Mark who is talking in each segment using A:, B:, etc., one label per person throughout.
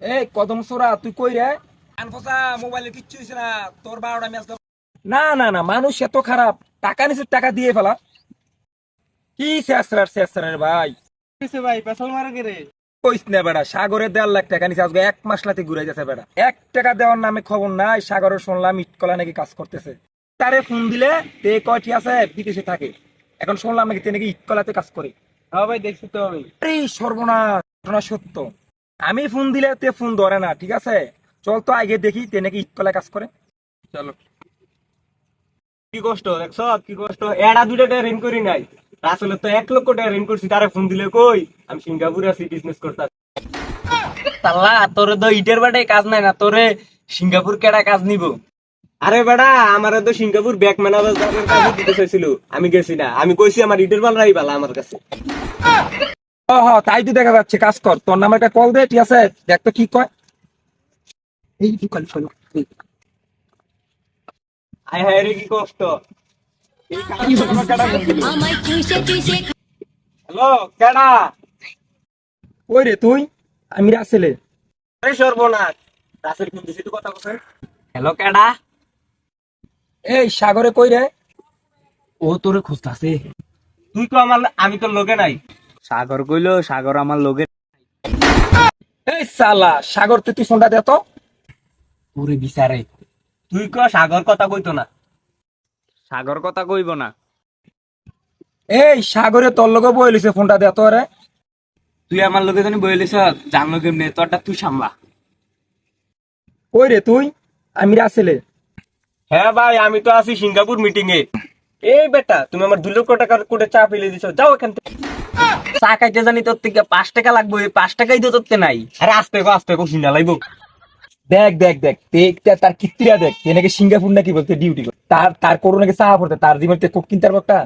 A: এই কদম সোরা তুই কই রে? আনফসা মোবাইলে কিচ্ছু হইছে না, তোর 12টা ম্যাচ। না না না, মানুষ এত খারাপ, টাকা নিছে টাকা দিয়ে ফেলা। কি শেষরার রে ভাই।
B: কিসে ভাই পেছল মারা কে রে?
A: কইস না বেড়া, সাগরের 1.5 লাখ টাকা নিছে আজকে 1 মাস লাতে ঘুরাই যাচ্ছে বেড়া। 1 টাকা দেওয়ার নামে খবর নাই। সাগরের শুনলাম ইটকলা নাকি কাজ করতেছে। তারে ফোন দিলে তে কয়টি আছে বিদেশে থাকে, এখন শুনলাম নাকি তে নাকি ইটকলাতে কাজ করে।
B: হ্যাঁ ভাই দেখছি তো আমি।
A: আরে সর্বনাশ, ঘটনা সত্য। আমি ফোন দিলে তে ফোন ধরে না, ঠিক আছে? চল তো আগে দেখি তে নাকি ইটকলায় কাজ করে।
B: চলো। কি কষ্ট দেখছ, কি কষ্ট। এড়া দুইটা টাকা ঋণ করি নাই, আসলে তো 1 লক্ষ টাকা ঋণ করছি। তারে ফোন দিলে কই আমি সিঙ্গাপুরে আছি বিজনেস করতাম। তাল্লা তোরে তো ইটের বাটে কাজ নাই না, তোরে সিঙ্গাপুর কেডা কাজ নিব? আরে বেড়া আমারে তো সিঙ্গাপুর ব্যাংক ম্যানেজারের কাছে দিতে চাইছিল, আমি গেছি না। আমি কইছি আমার ইটের বালরাই বালা আমার কাছে।
A: ও হ, তাই তো দেখা যাচ্ছে। কাজ কর, তোর নামে একটা কল দে, ঠিক আছে? দেখ তো কি কয়। এই কি কল ফলো।
B: আয় হায় রে কি কষ্ট। এই কাজ আমার কেডা ফোন দিল?
C: আমায় চুষে চুষে
B: হ্যালো কেডা?
A: ওই রে তুই? আমি রাসেলে।
B: আরে সর্বনাশ, রাসেল ফোন দিছি তো কথা কইছে। হ্যালো কেডা?
A: এই সাগরে কই রে? ও তোরে খুঁজতাছে।
B: তুই তো আমার, আমি তোর লোকে নাই। সাগর কইলো সাগর আমার লোকে।
A: এই সালা সাগর, তুই ফোনটা দে তো। ওরে বিচারে,
B: তুই ক সাগর কথা কইতো না। সাগর কথা কইব না।
A: এই সাগরে তোর লগে বই লিছে, ফোনটা দে তো রে।
B: তুই আমার লোকে জানি বইলিস, জানলো কেমনে? তোরটা তুই সামলা।
A: ওই রে তুই? আমি রাসেলে।
B: হ্যাঁ ভাই, আমি তো আছি সিঙ্গাপুর মিটিং এ। এই বেটা তুমি আমার 2 লক্ষ টাকার কোটে চা ফেলে দিছো, যাও এখান থেকে। চা খাইতে জানি তোর থেকে 5 টাকা লাগবে, 5 টাকাই তো তোরতে নাই। আরে আস্তে কো সিনা লাইবো।
A: দেখ দেখ দেখ, তার কিত্তিরা দেখ, এ নাকি সিঙ্গাপুর নাকি বলতে ডিউটি করে। তার তার করো নাকি চা পড়তে, তার জীবন কোক কিনতে পারবো একটা।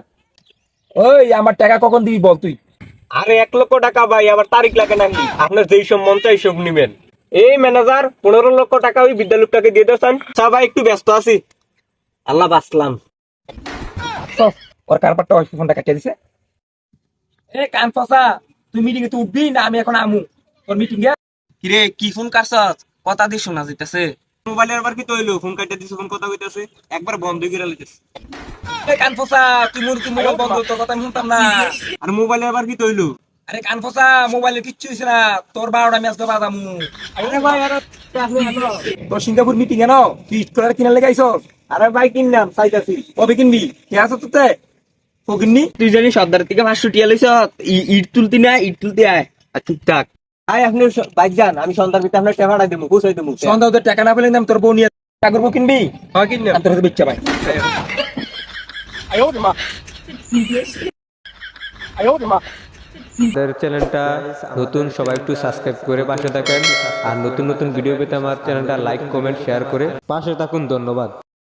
A: ওই আমার টাকা কখন দিবি বল তুই?
B: আরে 1 লক্ষ টাকা ভাই, আবার তারিখ লাগে নাকি? আপনার যেই সব মন চাই সব নিবেন। এই ম্যানেজার 15 লক্ষ টাকা ওই বিদ্যালয়টাকে দিয়ে দেন। চা ভাই একটু ব্যস্ত আছি। আল্লাহ বাসলাম।
A: সস, ওর কারবারটা ওই ফোনটা কাটিয়ে দিছে। এ কান ফসা, তুই মিটিং এ তুই উঠবি না আমি এখন আমু তোর মিটিং এ?
B: কিরে কি ফোন কাটছস? কথা দি শোনা যাইতাছে। মোবাইলের আবার কি তৈলো? ফোন কাটতে দিছ, ফোন কথা কইতাছে, একবার বন্ধ করে লইতাছে।
A: এ কান ফসা, তুই মোবাইল বন্ধ, তোর কথা আমি শুনতাম না।
B: আর মোবাইলের আবার কি তৈলো?
A: আরে কান ফসা, মোবাইলে কিচ্ছু হইছে না, তোর 12টা ম্যাচ তো বাজামু।
B: আরে ভাই আরে
A: তোর সিঙ্গাপুর মিটিং এ ন, তুই ইট কলার কিনা লেগে আইছস?
B: আরে ভাই কিনলাম চাইতাছি।
A: কবে কিনবি? কে আছো তোতে? ফকিন্নি।
B: তুই জানি সর্দার থেকে 500 টিয়া লইছ, ইট তুলতি না, ইট তুলতে আয় আর টুকটাক। আয় আপনি বাইক যান, আমি সন্ধ্যার ভিতরে আপনার টাকা দেবো, পৌঁছাই দেবো।
A: সন্ধ্যা ওদের টাকা না পেলে নাম তোর বউ নিয়ে টাকা করবো কিনবি?
B: হ্যাঁ কিনলাম।
A: আর তোর হাতে বিচ্ছা ভাই।
D: আমাদের চ্যানেলটা নতুন, সবাই একটু সাবস্ক্রাইব করে পাশে থাকেন। আর নতুন নতুন ভিডিও পেতে আমার চ্যানেলটা লাইক কমেন্ট শেয়ার করে পাশে থাকুন। ধন্যবাদ।